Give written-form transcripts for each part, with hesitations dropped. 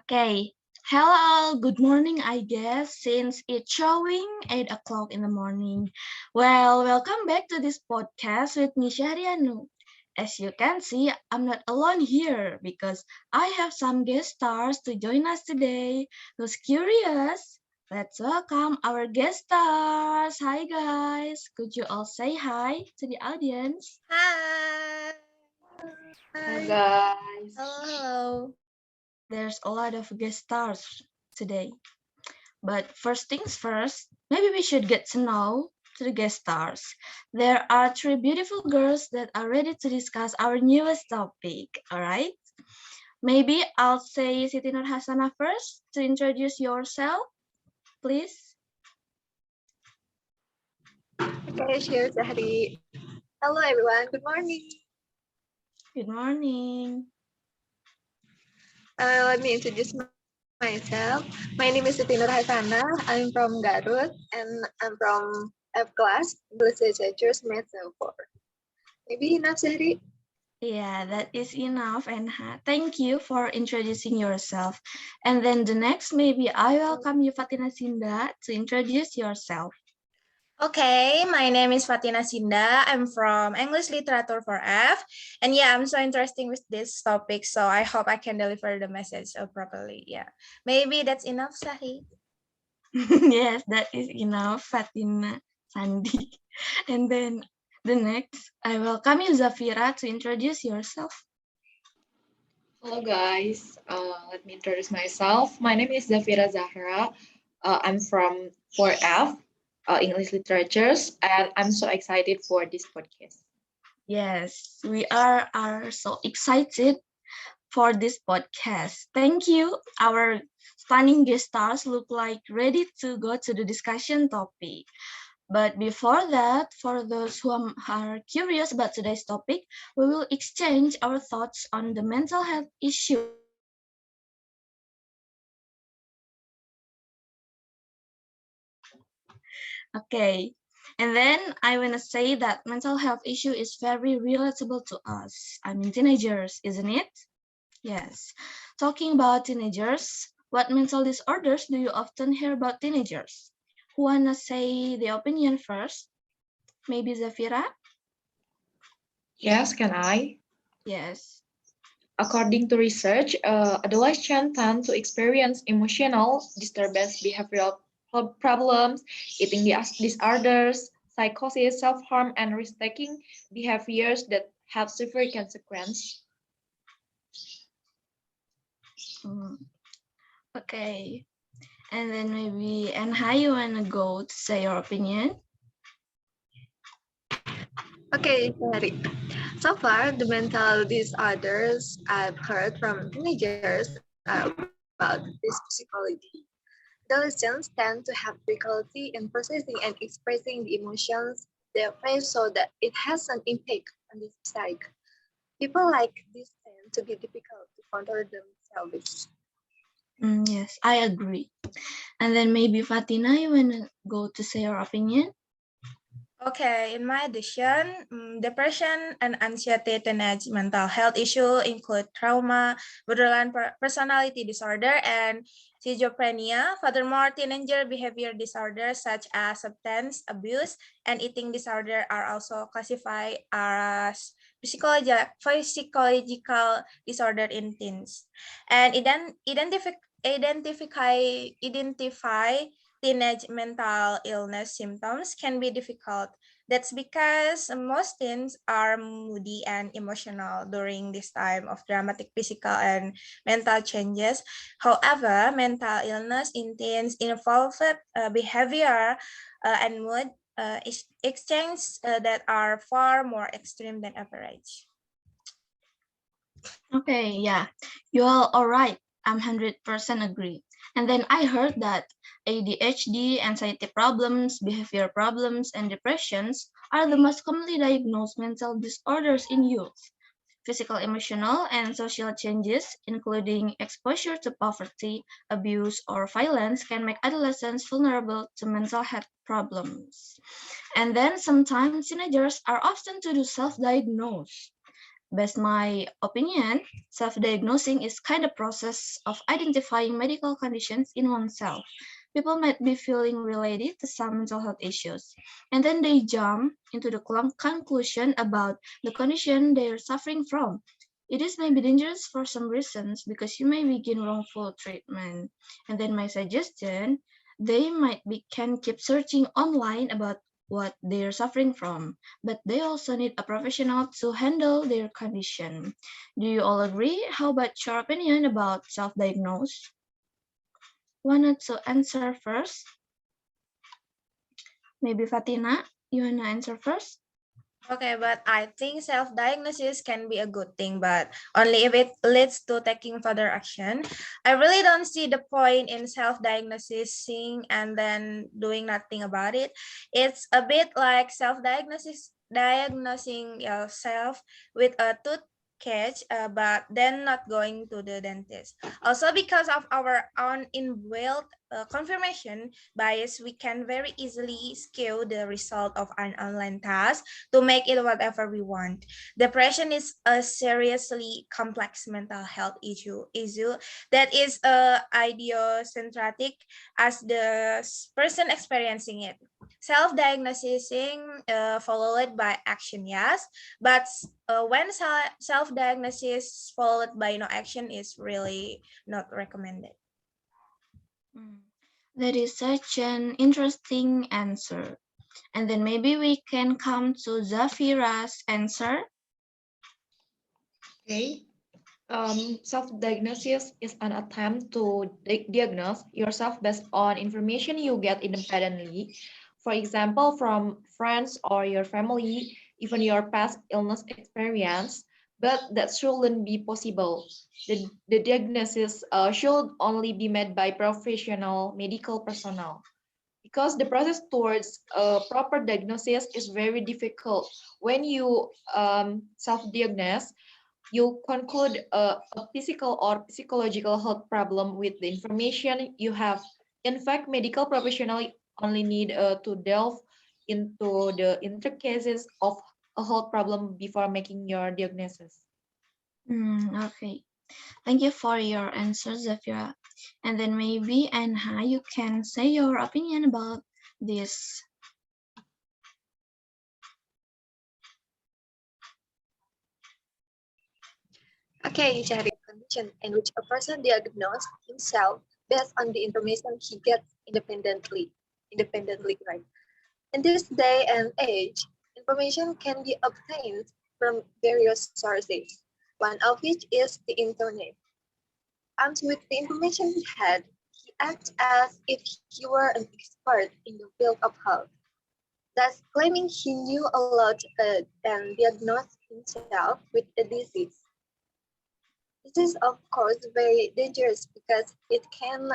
Okay. Hello, good morning, I guess, since it's showing 8 o'clock in the morning. Well, welcome back to this podcast with me, Syahriyanu. As you can see, I'm not alone here because I have some guest stars to join us today. Who's curious? Let's welcome our guest stars. Hi, guys. Could you all say hi to the audience? Hi. Hello Hi. guys. Hello. There's a lot of guest stars today. But first things first, maybe we should get to know to the guest stars. There are three beautiful girls that are ready to discuss our newest topic, all right? Maybe I'll say Siti Nurhasanah first to introduce yourself, please. Okay, cheers, Zahri. Hello, everyone. Good morning. Good morning. Let me introduce myself. My name is Siti Nurhasanah. I'm from Garut, and I'm from F class, English Literature Semester 4. Maybe enough, Zahri? Yeah, that is enough. And thank you for introducing yourself. And then the next, maybe I welcome you, Vatina Sinda, to introduce yourself. Okay, my name is Vatina Sinda. I'm from English Literature for F. And yeah, I'm so interested with this topic, so I hope I can deliver the message properly. Yeah, maybe that's enough, Sahi. Yes, that is enough, Fatina Sandi. And then the next, I welcome you, Zhafira, to introduce yourself. Hello guys, let me introduce myself. My name is Zahra. I'm from 4F, English Literatures, and I'm so excited for this podcast. Yes, we are so excited for this podcast. Thank you. Our stunning guest stars look like ready to go to the discussion topic. But before that, for those who are curious about today's topic, we will exchange our thoughts on the mental health issue. Okay. And then I want to say that mental health issue is very relatable to us. I mean, teenagers, isn't it? Yes. Talking about teenagers, what mental disorders do you often hear about teenagers? Who wanna say the opinion first? Maybe Zafira? Yes, can I? Yes. According to research, adolescents tend to experience emotional disturbance, behavioral problems, eating disorders, psychosis, self-harm, and risk-taking behaviors that have severe consequences. Mm, okay. And then maybe, and how you wanna go to say your opinion? Okay, Zahri. So far, the mental disorders I've heard from teenagers are about this psychology. Adolescents tend to have difficulty in processing and expressing the emotions they face so that it has an impact on the psyche. People like this tend to be difficult to control themselves. Yes, I agree. And then maybe Fatina, you wanna go to say your opinion? Okay, in my addition, depression and anxiety teenage mental health issue include trauma, borderline personality disorder, and schizophrenia. Furthermore, teenager behavior disorders such as substance abuse and eating disorder are also classified as physiological disorder in teens. And identify teenage mental illness symptoms can be difficult. That's because most teens are moody and emotional during this time of dramatic physical and mental changes. However, mental illness in teens involve behavior and mood exchanges that are far more extreme than average. Okay, yeah, you all right. I'm 100% agree. And then I heard that ADHD, anxiety problems, behavior problems, and depressions are the most commonly diagnosed mental disorders in youth. Physical, emotional, and social changes, including exposure to poverty, abuse, or violence, can make adolescents vulnerable to mental health problems. And then sometimes teenagers are often to do self-diagnose. Based my opinion, self-diagnosing is kind of process of identifying medical conditions in oneself. People might be feeling related to some mental health issues, and then they jump into the conclusion about the condition they are suffering from. It is maybe dangerous for some reasons because you may begin wrongful treatment. And then my suggestion, they might be can keep searching online about what they're suffering from, but they also need a professional to handle their condition. Do you all agree? How about your opinion about self-diagnose? Wanted to answer first? Maybe Fatina, you wanna answer first? Okay, but I think self-diagnosis can be a good thing, but only if it leads to taking further action. I really don't see the point in self-diagnosing and then doing nothing about it. It's a bit like diagnosing yourself with a tooth catch, but then not going to the dentist. Also, because of our own inbuilt confirmation bias, we can very easily skew the result of an online task to make it whatever we want. Depression is a seriously complex mental health issue that is idiosyncratic as the person experiencing it. Self-diagnosing followed by action, yes, but when self-diagnosis followed by no action is really not recommended. Mm, that is such an interesting answer. And then maybe we can come to Zafira's answer. Okay. Self-diagnosis is an attempt to diagnose yourself based on information you get independently. For example, from friends or your family, even your past illness experience, but that shouldn't be possible. The diagnosis should only be made by professional medical personnel because the process towards a proper diagnosis is very difficult. When you self-diagnose, you conclude a physical or psychological health problem with the information you have. In fact, medical professionals only need to delve into the intricacies of a health problem before making your diagnosis. Okay. Thank you for your answer, Zafira. And then maybe Anha, you can say your opinion about this. Okay, Syahri, condition in which a person diagnoses himself based on the information he gets independently, right? In this day and age, information can be obtained from various sources, one of which is the internet. Armed with the information he had, he acts as if he were an expert in the field of health, thus claiming he knew a lot and diagnosed himself with a disease. This is, of course, very dangerous because it can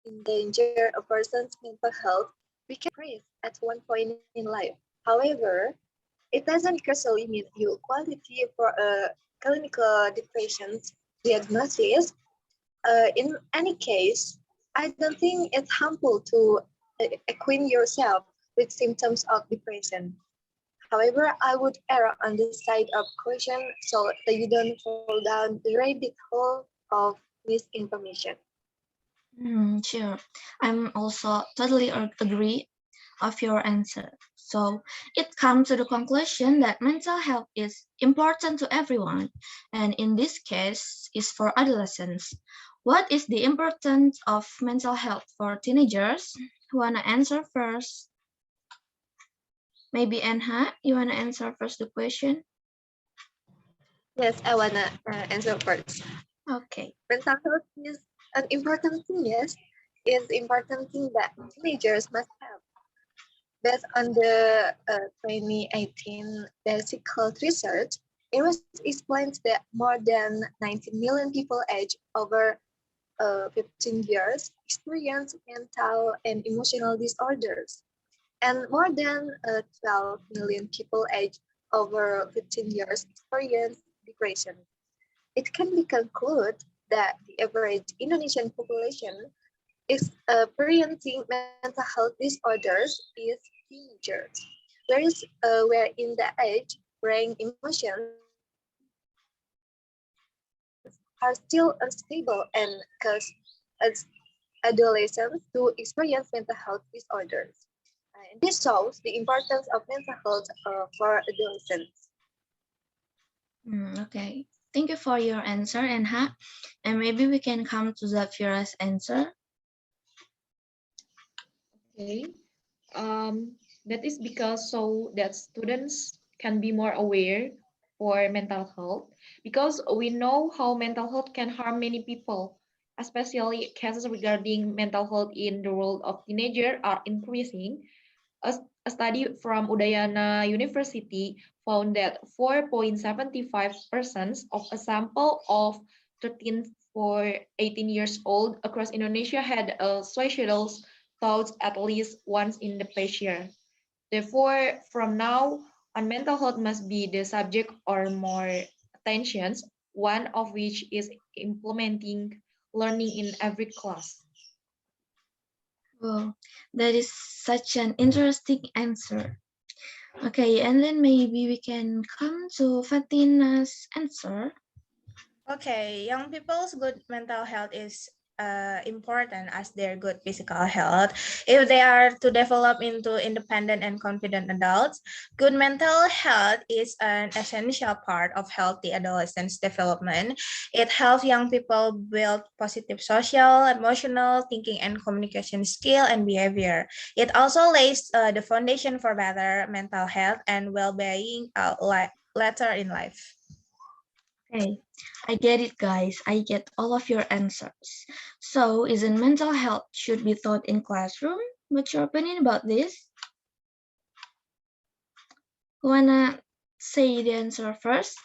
endanger a person's mental health. We can depressed at one point in life. However, it doesn't necessarily mean you quality for a clinical depression diagnosis. In any case, I don't think it's harmful to acquaint yourself with symptoms of depression. However, I would err on the side of caution so that you don't fall down the rabbit hole of misinformation. Sure. I'm also totally agree of your answer. So it comes to the conclusion that mental health is important to everyone, and in this case is for adolescents. What is the importance of mental health for teenagers? Who wanna answer first? Maybe Anha, you wanna answer first the question? Yes, I wanna answer first. Okay. Mental health is an important thing, yes, is important thing that teenagers must have. Based on the 2018 basic health research, it was explained that more than 19 million people aged over 15 years experience mental and emotional disorders, and more than 12 million people aged over 15 years experience depression. It can be concluded that the average Indonesian population is experiencing mental health disorders is teenagers. where in the age brain emotions are still unstable and cause adolescents to experience mental health disorders. And this shows the importance of mental health for adolescents. Okay. Thank you for your answer, Enha. And maybe we can come to Zafira's answer. Okay. That is because so that students can be more aware for mental health because we know how mental health can harm many people, especially cases regarding mental health in the world of teenagers are increasing. A study from Udayana University found that 4.75% of a sample of 13 for 18 years old across Indonesia had suicidal thoughts at least once in the past year. Therefore, from now on, mental health must be the subject or more attentions, one of which is implementing learning in every class. Wow, that is such an interesting answer. Okay, and then maybe we can come to Fatina's answer. Okay, young people's good mental health is important as their good physical health. If they are to develop into independent and confident adults, good mental health is an essential part of healthy adolescence development. It helps young people build positive social, emotional, thinking, and communication skill and behavior. It also lays the foundation for better mental health and well-being later in life. Okay, I get it, guys. I get all of your answers. So, isn't mental health should be taught in classroom? What's your opinion about this? Who wanna say the answer first?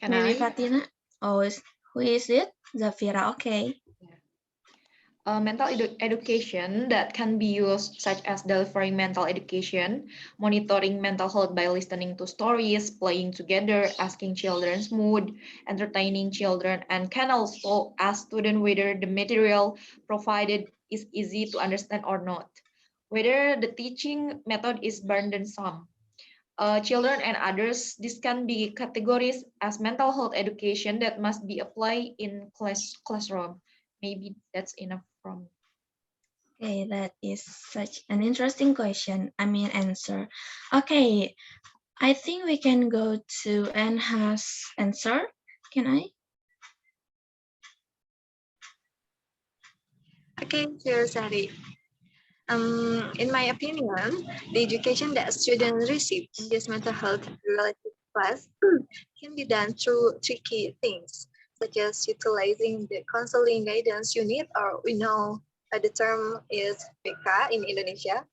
Can Maybe I? Fatina? Oh, who is it? Zafira. Okay. Mental education that can be used such as delivering mental education, monitoring mental health by listening to stories, playing together, asking children's mood, entertaining children, and can also ask students whether the material provided is easy to understand or not, whether the teaching method is burdensome. Children and others, this can be categorized as mental health education that must be applied in classroom. Maybe that's enough from. Okay, that is such an interesting question. I mean, answer. Okay, I think we can go to Anha's answer. Can I? Okay, cheers, Sari. In my opinion, the education that students receive in this mental health related class can be done through tricky things, such as utilizing the counseling guidance unit, or we know the term is PK in Indonesia,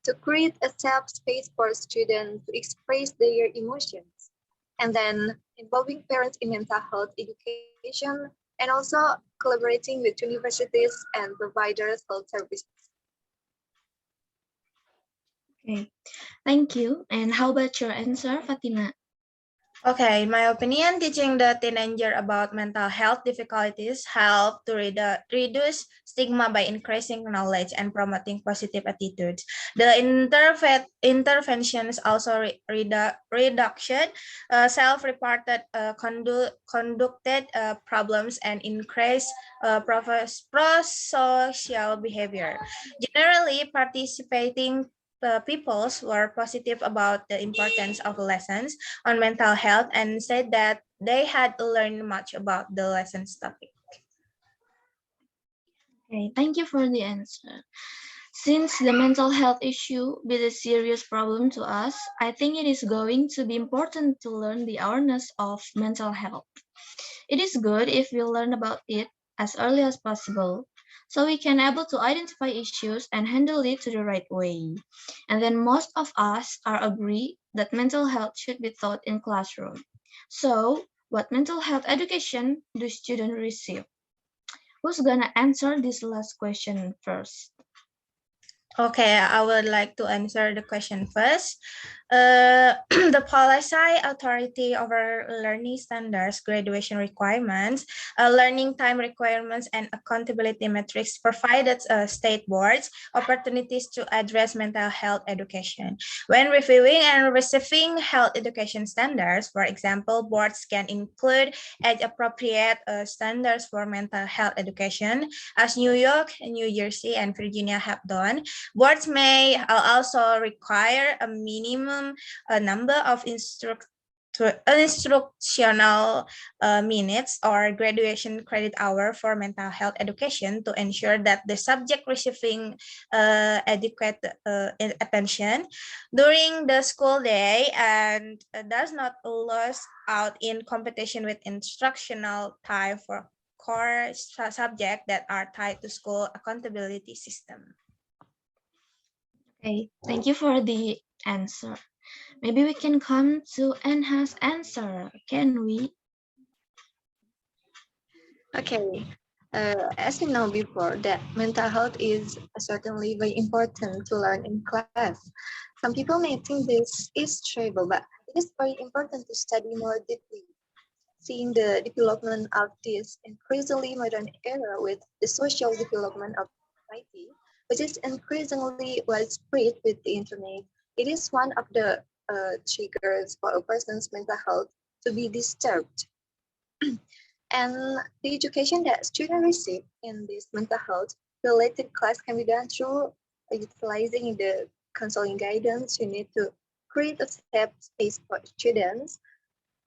to create a safe space for students to express their emotions, and then involving parents in mental health education, and also collaborating with universities and providers health services. Okay, thank you. And how about your answer, Fatina? Okay, in my opinion, teaching the teenager about mental health difficulties help to reduce stigma by increasing knowledge and promoting positive attitudes. The interventions also reduction self-reported conducted problems and increase pro-social behavior. Generally, participating peoples were positive about the importance of lessons on mental health and said that they had learned much about the lessons topic. Okay, thank you for the answer. Since the mental health issue is a serious problem to us, I think it is going to be important to learn the awareness of mental health. It is good if we learn about it as early as possible, so we can able to identify issues and handle it to the right way. And then most of us are agree that mental health should be taught in classroom. So, what mental health education do students receive? Who's gonna answer this last question first? Okay, I would like to answer the question first. the policy authority over learning standards, graduation requirements, learning time requirements, and accountability metrics provided state boards opportunities to address mental health education. When reviewing and receiving health education standards, for example, boards can include age-appropriate standards for mental health education, as New York, New Jersey, and Virginia have done. Boards may also require a minimum number of instructional minutes or graduation credit hour for mental health education to ensure that the subject receiving adequate attention during the school day and does not lose out in competition with instructional time for core subjects that are tied to school accountability system. Okay, thank you for the answer. Maybe we can come to Anha's answer, can we? Okay, as we know before, that mental health is certainly very important to learn in class. Some people may think this is trivial, but it is very important to study more deeply. Seeing the development of this increasingly modern era with the social development of society, which is increasingly widespread with the internet, it is one of the triggers for a person's mental health to be disturbed. And the education that students receive in this mental health related class can be done through utilizing the counseling guidance. You need to create a safe space for students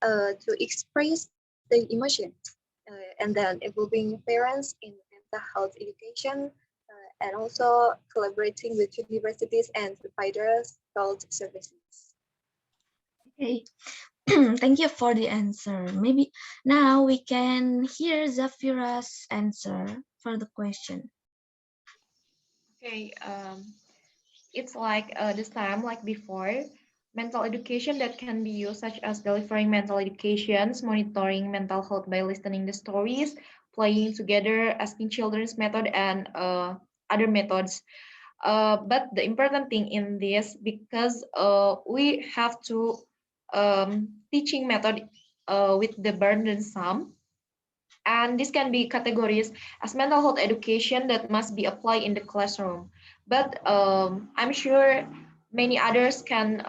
to express their emotions, and then involving parents in mental health education, and also collaborating with universities and providers health services. Okay, thank you for the answer. Maybe now we can hear Zafira's answer for the question. Okay, it's like the same like before. Mental education that can be used, such as delivering mental educations, monitoring mental health by listening the stories, playing together, asking children's method, and other methods. But the important thing in this, because we have to teaching method with the burdensome, and this can be categories as mental health education that must be applied in the classroom. But I'm sure many others can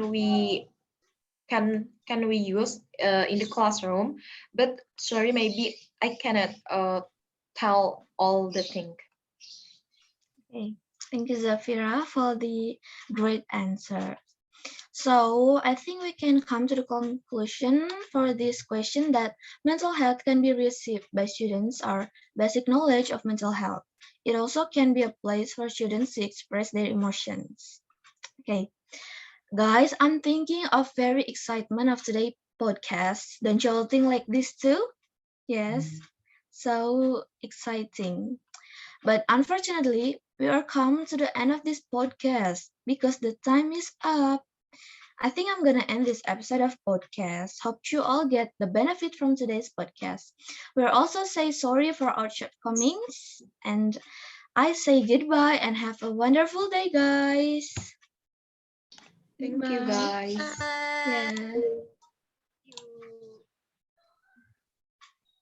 we can we use in the classroom. But sorry, maybe I cannot tell all the thing. Okay, thank you, Zafira, for the great answer. So I think we can come to the conclusion for this question that mental health can be received by students or basic knowledge of mental health. It also can be a place for students to express their emotions. Okay, guys, I'm thinking of very excitement of today's podcast. Don't you all think like this too? Yes, so exciting. But unfortunately, we are come to the end of this podcast because the time is up. I think I'm gonna end this episode of podcast. Hope you all get the benefit from today's podcast. We'll also say sorry for our shortcomings, and I say goodbye and have a wonderful day, guys. Thank you, guys. Bye. Yeah.